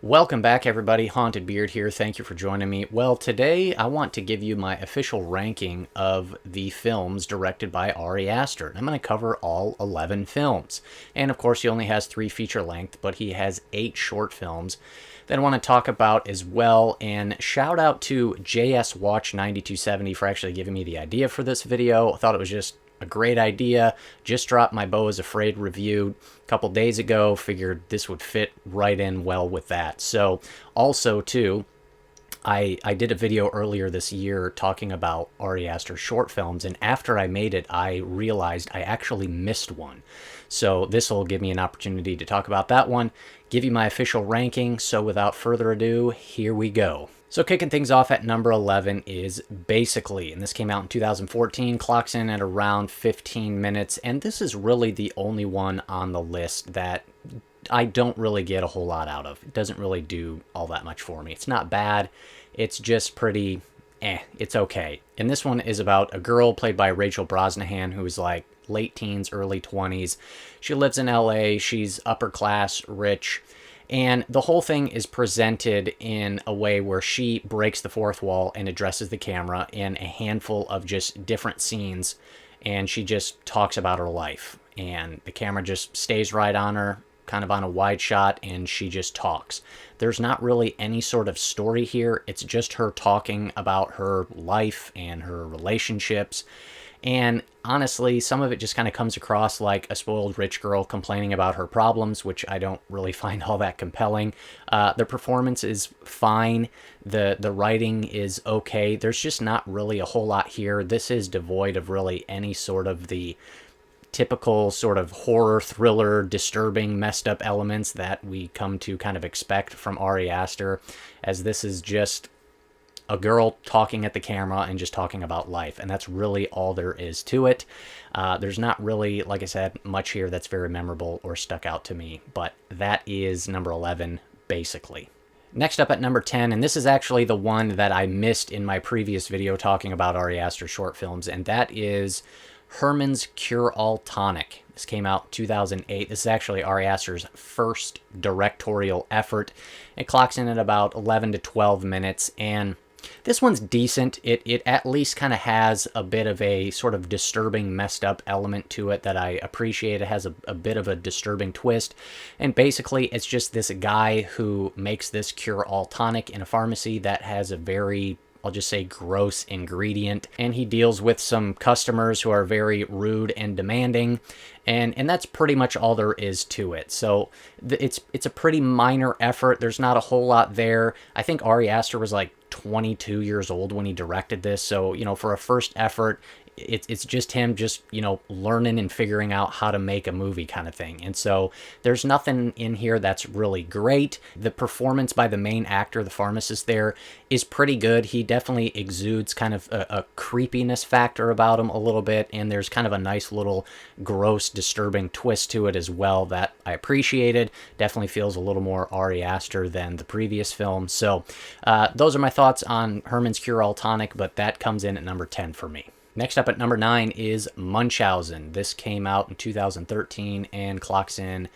Welcome back, everybody. Haunted Beard here. Thank you for joining me. Well, today I want to give you my official ranking of the films directed by Ari Aster. I'm going to cover all 11 films. And of course, he only has 3 feature length, but he has 8 short films that I want to talk about as well. And shout out to JS Watch 9270 for actually giving me the idea for this video. I thought it was just a great idea. Just dropped my Bose Afraid review a couple days ago. Figured this would fit right in well with that. So also too, I did a video earlier this year talking about Ari Aster short films, and after I made it, I realized I actually missed one. So this will give me an opportunity to talk about that one, give you my official ranking. So without further ado, here we go. So kicking things off at number 11 is Basically, and this came out in 2014, clocks in at around 15 minutes, and this is really the only one on the list that I don't really get a whole lot out of. It doesn't really do all that much for me. It's not bad, it's just pretty it's okay. And this one is about a girl played by Rachel Brosnahan who's like late teens, early 20s. She lives in LA, she's upper class, rich, and the whole thing is presented in a way where she breaks the fourth wall and addresses the camera in a handful of just different scenes, and she just talks about her life. And the camera just stays right on her, kind of on a wide shot, and she just talks. There's not really any sort of story here. It's just her talking about her life and her relationships. And honestly, some of it just kind of comes across like a spoiled rich girl complaining about her problems, which I don't really find all that compelling. The performance is fine. The writing is okay. There's just not really a whole lot here. This is devoid of really any sort of the typical sort of horror, thriller, disturbing, messed up elements that we come to kind of expect from Ari Aster, as this is just a girl talking at the camera and just talking about life, and that's really all there is to it. There's not really, like I said, much here that's very memorable or stuck out to me, but that is number 11, Basically. Next up at number 10, and this is actually the one that I missed in my previous video talking about Ari Aster short films, and that is Herman's Cure-All Tonic. This came out in 2008. This is actually Ari Aster's first directorial effort. It clocks in at about 11 to 12 minutes, and this one's decent. It at least kind of has a bit of a sort of disturbing, messed up element to it that I appreciate. It has a bit of a disturbing twist. And basically, it's just this guy who makes this cure-all tonic in a pharmacy that has a very, I'll just say, gross ingredient. And he deals with some customers who are very rude and demanding. And that's pretty much all there is to it. So it's a pretty minor effort. There's not a whole lot there. I think Ari Aster was like 22 years old when he directed this. So, you know, for a first effort, it's just him just, you know, learning and figuring out how to make a movie kind of thing. And so there's nothing in here that's really great. The performance by the main actor, the pharmacist there, is pretty good. He definitely exudes kind of a creepiness factor about him a little bit, and there's kind of a nice little gross, disturbing twist to it as well that I appreciated. Definitely feels a little more Ari Aster than the previous film. So those are my thoughts on Herman's Cure-All Tonic, but that comes in at number 10 for me. Next up at number 9 is Munchausen. This came out in 2013 and clocks in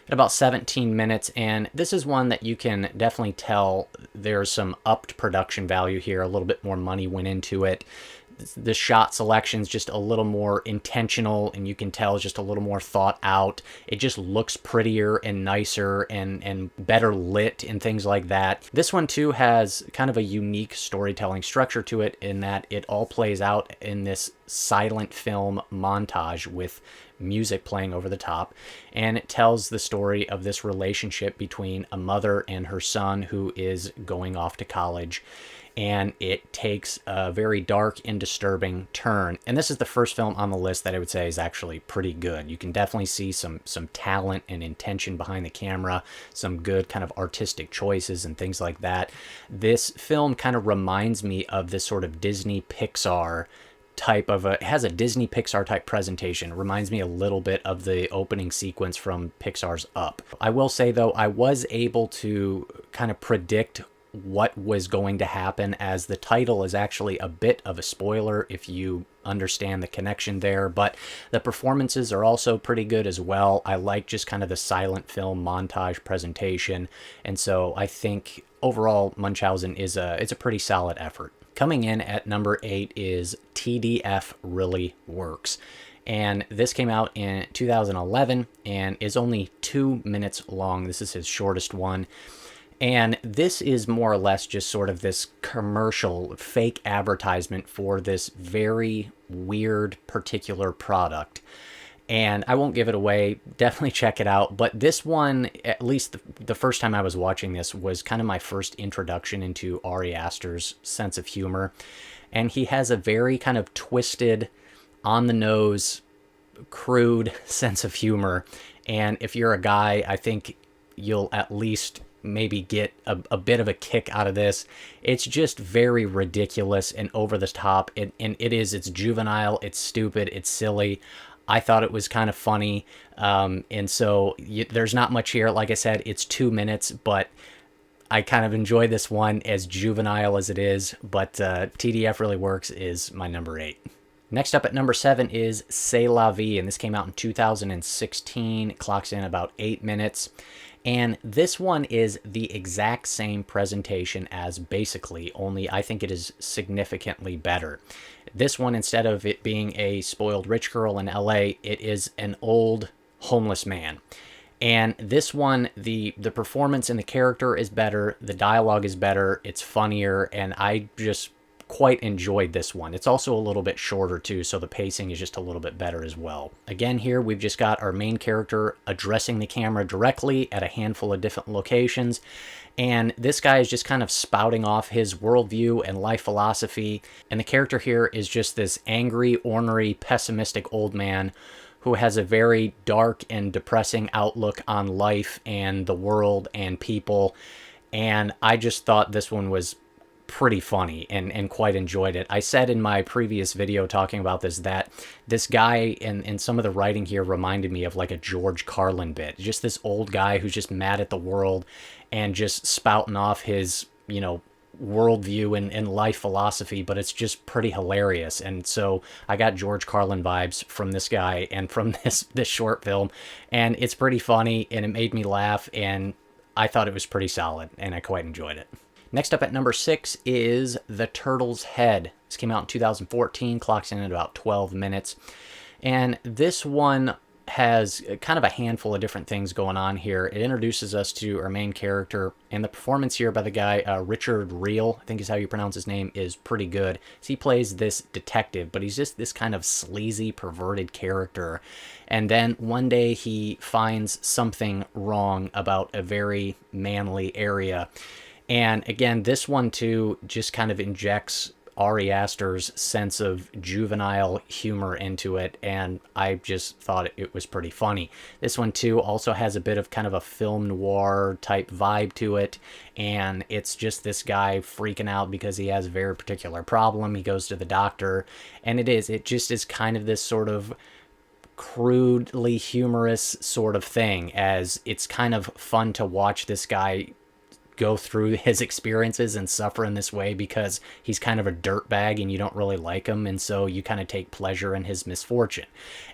at about 17 minutes. And this is one that you can definitely tell there's some upped production value here. A little bit more money went into it. The shot selection's just a little more intentional, and you can tell it's just a little more thought out. It just looks prettier and nicer and better lit and things like that. This one too has kind of a unique storytelling structure to it in that it all plays out in this silent film montage with music playing over the top, and it tells the story of this relationship between a mother and her son who is going off to college. And it takes a very dark and disturbing turn. And this is the first film on the list that I would say is actually pretty good. You can definitely see some talent and intention behind the camera, some good kind of artistic choices and things like that. This film kind of reminds me of this sort of Disney Pixar type of it has a Disney Pixar type presentation. It reminds me a little bit of the opening sequence from Pixar's Up. I will say though, I was able to kind of predict what was going to happen, as the title is actually a bit of a spoiler if you understand the connection there, but the performances are also pretty good as well. I like just kind of the silent film montage presentation, and so I think overall Munchausen is it's a pretty solid effort. Coming in at number 8 is TDF Really Works. And this came out in 2011 and is only 2 minutes long. This is his shortest one. And this is more or less just sort of this commercial, fake advertisement for this very weird particular product. And I won't give it away. Definitely check it out. But this one, at least the first time I was watching this, was kind of my first introduction into Ari Aster's sense of humor. And he has a very kind of twisted, on-the-nose, crude sense of humor. And if you're a guy, I think you'll at least maybe get a bit of a kick out of this. It's just very ridiculous and over the top. It's juvenile, it's stupid, it's silly. I thought it was kind of funny. And so there's not much here. Like I said, it's 2 minutes, but I kind of enjoy this one, as juvenile as it is. But TDF Really Works is my number 8. Next up at number 7 is Cest La Vie, and this came out in 2016. It clocks in about 8 minutes. And this one is the exact same presentation as Basically, only I think it is significantly better. This one, instead of it being a spoiled rich girl in LA, it is an old homeless man. And this one, the performance and the character is better, the dialogue is better, it's funnier, and I just quite enjoyed this one. It's also a little bit shorter too, so the pacing is just a little bit better as well. Again, here we've just got our main character addressing the camera directly at a handful of different locations, and this guy is just kind of spouting off his worldview and life philosophy, and the character here is just this angry, ornery, pessimistic old man who has a very dark and depressing outlook on life and the world and people, and I just thought this one was pretty funny and quite enjoyed it. I said in my previous video talking about this that this guy and some of the writing here reminded me of like a George Carlin bit. Just this old guy who's just mad at the world and just spouting off his, worldview and life philosophy, but it's just pretty hilarious. And so I got George Carlin vibes from this guy and from this short film, and it's pretty funny and it made me laugh, and I thought it was pretty solid and I quite enjoyed it. Next up at number 6 is The Turtle's Head. This came out in 2014, clocks in at about 12 minutes. And this one has kind of a handful of different things going on here. It introduces us to our main character, and the performance here by the guy, Richard Reel, I think is how you pronounce his name, is pretty good. So he plays this detective, but he's just this kind of sleazy, perverted character. And then one day he finds something wrong about a very manly area. And again, this one too just kind of injects Ari Aster's sense of juvenile humor into it, and I just thought it was pretty funny. This one too also has a bit of kind of a film noir type vibe to it, and it's just this guy freaking out because he has a very particular problem. He goes to the doctor, and it just is kind of this sort of crudely humorous sort of thing, as it's kind of fun to watch this guy go through his experiences and suffer in this way because he's kind of a dirtbag and you don't really like him, and so you kind of take pleasure in his misfortune.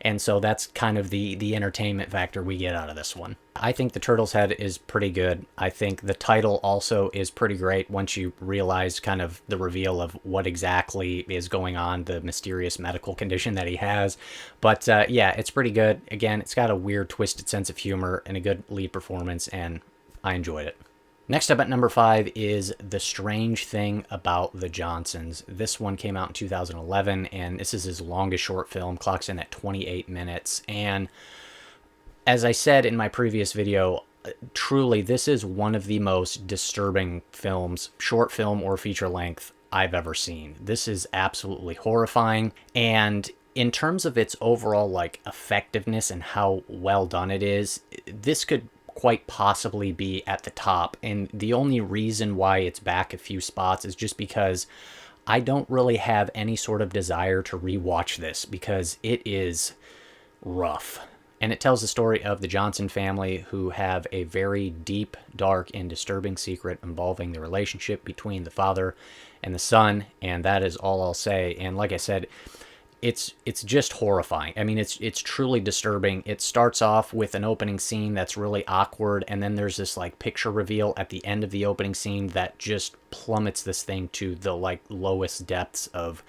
And so that's kind of the entertainment factor we get out of this one. I think The Turtle's Head is pretty good. I think the title also is pretty great once you realize kind of the reveal of what exactly is going on, the mysterious medical condition that he has. But yeah, it's pretty good. Again, it's got a weird, twisted sense of humor and a good lead performance, and I enjoyed it. Next up at number 5 is The Strange Thing About the Johnsons. This one came out in 2011, and this is his longest short film, clocks in at 28 minutes. And as I said in my previous video, truly, this is one of the most disturbing films, short film or feature length, I've ever seen. This is absolutely horrifying, and in terms of its overall effectiveness and how well done it is, this could quite possibly be at the top, and the only reason why it's back a few spots is just because I don't really have any sort of desire to rewatch this because it is rough. And it tells the story of the Johnson family, who have a very deep, dark, and disturbing secret involving the relationship between the father and the son, and that is all I'll say. And like I said, it's just horrifying. I mean, it's truly disturbing. It starts off with an opening scene that's really awkward, and then there's this like picture reveal at the end of the opening scene that just plummets this thing to the like lowest depths of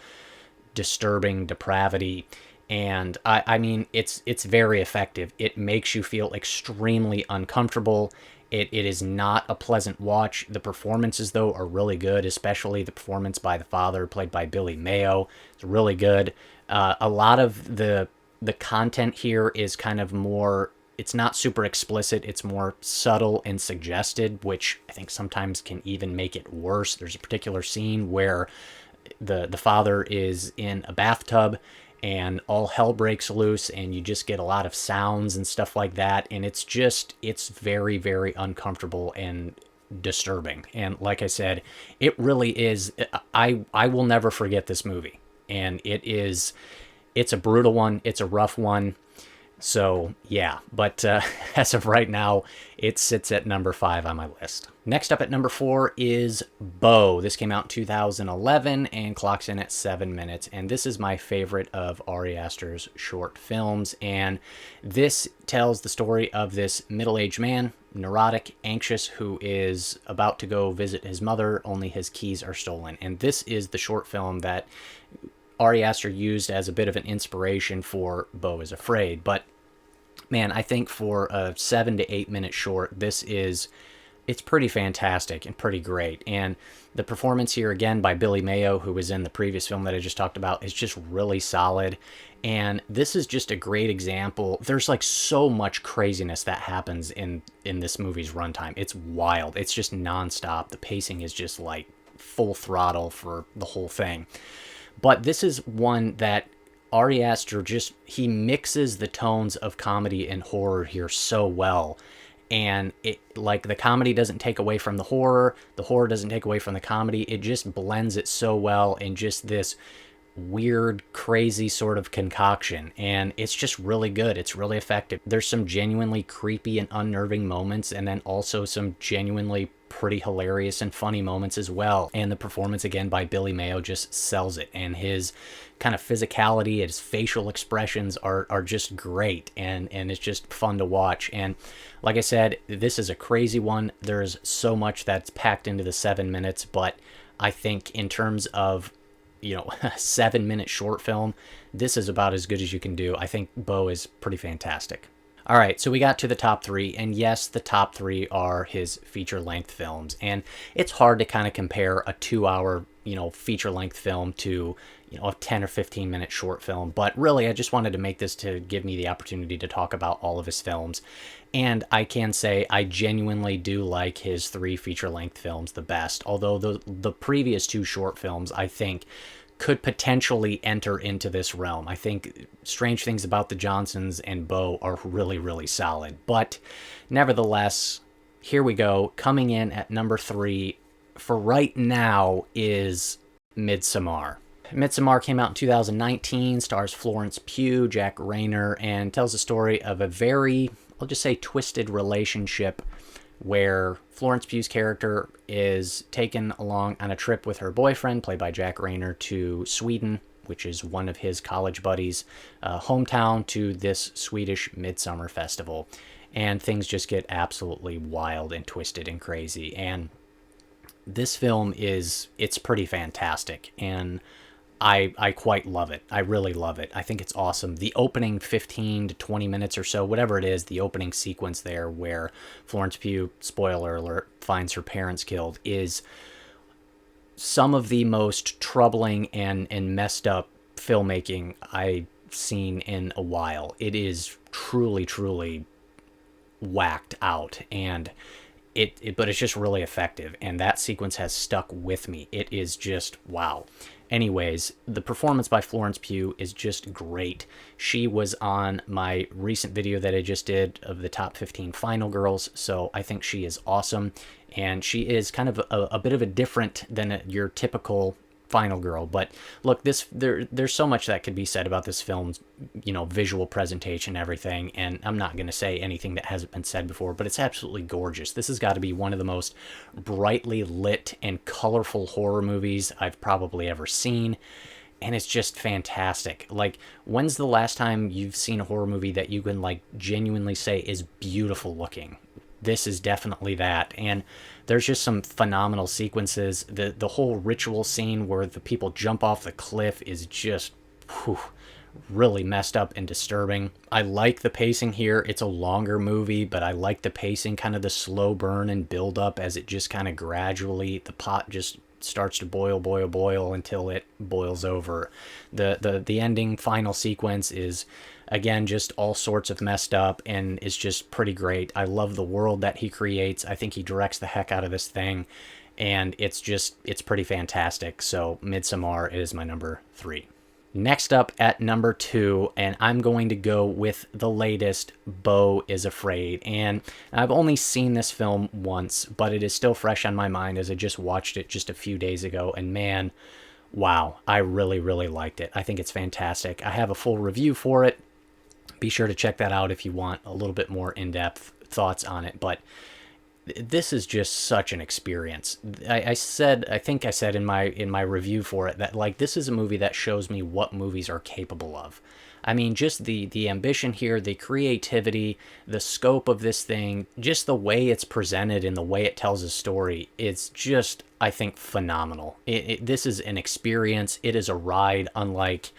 disturbing depravity. And I mean, it's very effective. It makes you feel extremely uncomfortable. It is not a pleasant watch. The performances, though, are really good, especially the performance by the father, played by Billy Mayo. It's really good. A lot of the content here is kind of more, it's not super explicit. It's more subtle and suggested, which I think sometimes can even make it worse. There's a particular scene where the father is in a bathtub and all hell breaks loose, and you just get a lot of sounds and stuff like that, and it's very, very uncomfortable and disturbing. And like I said, it really is, I will never forget this movie. And it's a brutal one, it's a rough one. So yeah, but as of right now, it sits at number 5 on my list. Next up at number 4 is Beau. This came out in 2011 and clocks in at 7 minutes. And this is my favorite of Ari Aster's short films. And this tells the story of this middle-aged man, neurotic, anxious, who is about to go visit his mother, only his keys are stolen. And this is the short film that Ari Aster used as a bit of an inspiration for Bose Afraid. But man, I think for a 7 to 8 minute short, it's pretty fantastic and pretty great. And the performance here, again, by Billy Mayo, who was in the previous film that I just talked about, is just really solid. And this is just a great example. There's like so much craziness that happens in this movie's runtime. It's wild. It's just nonstop. The pacing is just like full throttle for the whole thing. But this is one that Ari Aster he mixes the tones of comedy and horror here so well. And it, like, the comedy doesn't take away from the horror doesn't take away from the comedy. It just blends it so well in just this weird, crazy sort of concoction. And it's just really good. It's really effective. There's some genuinely creepy and unnerving moments, and then also some genuinely pretty hilarious and funny moments as well. And the performance, again, by Billy Mayo just sells it. And his kind of physicality, his facial expressions are just great. And it's just fun to watch. And like I said, this is a crazy one. There's so much that's packed into the 7 minutes. But I think in terms of, a 7-minute short film, this is about as good as you can do. I think Beau is pretty fantastic. All right, so we got to the top 3, and yes, the top 3 are his feature-length films, and it's hard to kind of compare a 2-hour, feature-length film to, a 10 or 15-minute short film, but really, I just wanted to make this to give me the opportunity to talk about all of his films, and I can say I genuinely do like his 3 feature-length films the best, although the previous 2 short films, I think, could potentially enter into this realm. I think Strange Things About the Johnsons and Beau are really, really solid. But nevertheless, here we go. Coming in at number 3 for right now is Midsommar. Midsommar came out in 2019, stars Florence Pugh, Jack Reynor, and tells the story of a very, I'll just say, twisted relationship where Florence Pugh's character is taken along on a trip with her boyfriend, played by Jack Reynor, to Sweden, which is one of his college buddies' hometown, to this Swedish Midsummer Festival. And things just get absolutely wild and twisted and crazy. And this film it's pretty fantastic. And I quite love it. I really love it. I think it's awesome. The opening 15 to 20 minutes or so, whatever it is, the opening sequence there where Florence Pugh, spoiler alert, finds her parents killed is some of the most troubling and messed up filmmaking I've seen in a while. It is truly, truly whacked out, and but it's just really effective, and that sequence has stuck with me. It is just wow. Anyways, the performance by Florence Pugh is just great. She was on my recent video that I just did of the top 15 final girls, so I think she is awesome. And she is kind of a bit of a different than your typical final girl. But look, there's so much that could be said about this film's, visual presentation and everything, and I'm not going to say anything that hasn't been said before, but it's absolutely gorgeous. This has got to be one of the most brightly lit and colorful horror movies I've probably ever seen, and it's just fantastic. Like, when's the last time you've seen a horror movie that you can, like, genuinely say is beautiful looking? This is definitely that. And there's just some phenomenal sequences. The whole ritual scene where the people jump off the cliff is just really messed up and disturbing. I like the pacing here. It's a longer movie, but I like the pacing, kind of the slow burn and build up as it just kind of gradually, the pot just starts to boil until it boils over. The ending final sequence is, again, just all sorts of messed up and is just pretty great. I love the world that he creates. I think he directs the heck out of this thing, and it's pretty fantastic. So Midsommar is my number 3. Next up at number 2, and I'm going to go with the latest, Beau is Afraid. And I've only seen this film once, but it is still fresh on my mind as I just watched it just a few days ago. And man, wow, I really, really liked it. I think it's fantastic. I have a full review for it. Be sure to check that out if you want a little bit more in-depth thoughts on it. But this is just such an experience. I think I said in my review for it that, like, this is a movie that shows me what movies are capable of. I mean, just the ambition here, the creativity, the scope of this thing, just the way it's presented and the way it tells a story, it's just, I think, phenomenal. This is an experience. It is a ride unlike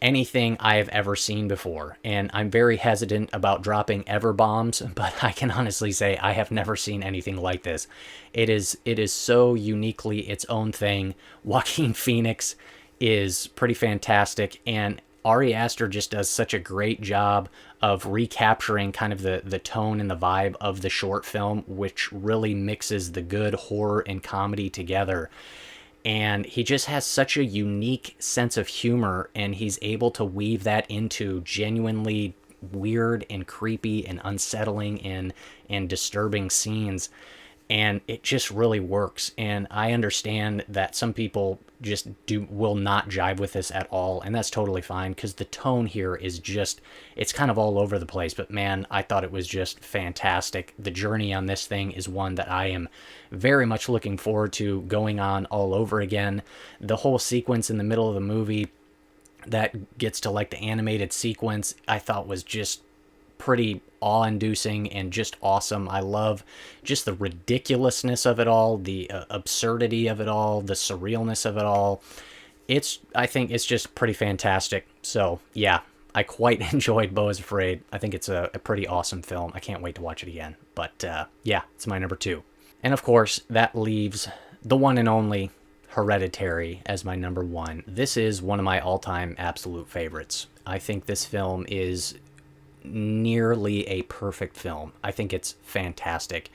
anything I have ever seen before, and I'm very hesitant about dropping ever bombs, but I can honestly say I have never seen anything like this. It is so uniquely its own thing. Joaquin Phoenix is pretty fantastic, and Ari Aster just does such a great job of recapturing kind of the tone and the vibe of the short film, which really mixes the good horror and comedy together. And he just has such a unique sense of humor, and he's able to weave that into genuinely weird and creepy and unsettling and disturbing scenes. And it just really works. And I understand that some people just will not jive with this at all, and that's totally fine, because the tone here is just, it's kind of all over the place. But man, I thought it was just fantastic. The journey on this thing is one that I am very much looking forward to going on all over again. The whole sequence in the middle of the movie that gets to, like, the animated sequence, I thought was just pretty awe-inducing and just awesome. I love just the ridiculousness of it all, the absurdity of it all, the surrealness of it all. I think it's just pretty fantastic. So yeah, I quite enjoyed Bose Afraid. I think it's a pretty awesome film. I can't wait to watch it again. But yeah, it's my number 2. And of course, that leaves the one and only Hereditary as my number 1. This is one of my all-time absolute favorites. I think this film is nearly a perfect film. I think it's fantastic.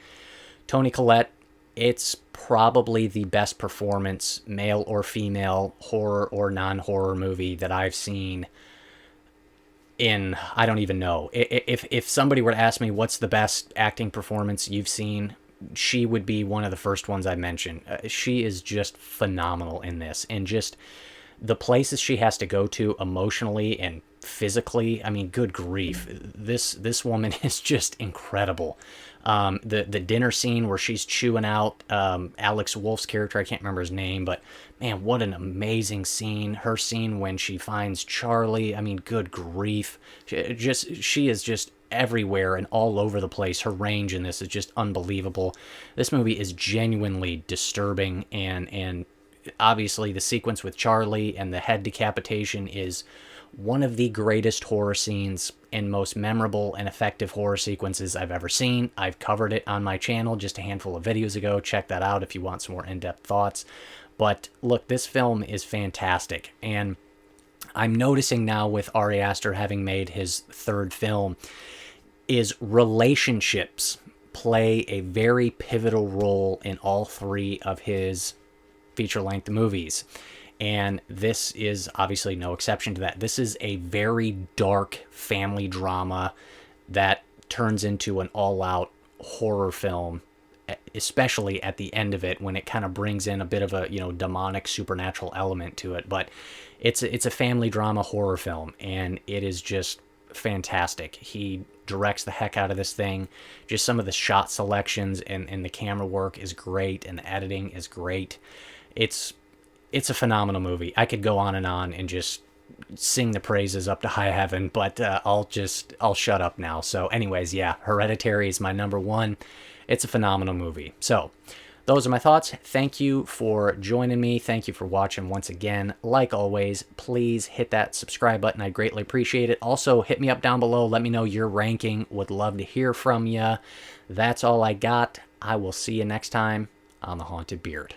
Toni Collette, it's probably the best performance, male or female, horror or non-horror movie that I've seen in, I don't even know. If somebody were to ask me what's the best acting performance you've seen, she would be one of the first ones I mention. She is just phenomenal in this, and just the places she has to go to emotionally and physically, I mean, good grief, this woman is just incredible. The dinner scene where she's chewing out Alex Wolff's character, I can't remember his name, but man, what an amazing scene. Her scene when she finds Charlie, I mean, good grief, she is just everywhere and all over the place. Her range in this is just unbelievable. This movie is genuinely disturbing, and obviously the sequence with Charlie and the head decapitation is one of the greatest horror scenes and most memorable and effective horror sequences I've ever seen. I've covered it on my channel just a handful of videos ago. Check that out if you want some more in-depth thoughts. But look, this film is fantastic, and I'm noticing now with Ari Aster having made his 3rd film, is relationships play a very pivotal role in all 3 of his feature-length movies. And this is obviously no exception to that. This is a very dark family drama that turns into an all-out horror film especially at the end of it when it kind of brings in a bit of a, demonic supernatural element to it. But it's a family drama horror film, and it is just fantastic. He directs the heck out of this thing. Just some of the shot selections and the camera work is great, and the editing is great. It's a phenomenal movie. I could go on and just sing the praises up to high heaven, but I'll shut up now. So anyways, yeah, Hereditary is my number one. It's a phenomenal movie. So those are my thoughts. Thank you for joining me. Thank you for watching once again. Like always, please hit that subscribe button. I greatly appreciate it. Also, hit me up down below. Let me know your ranking. Would love to hear from you. That's all I got. I will see you next time on The Haunted Beard.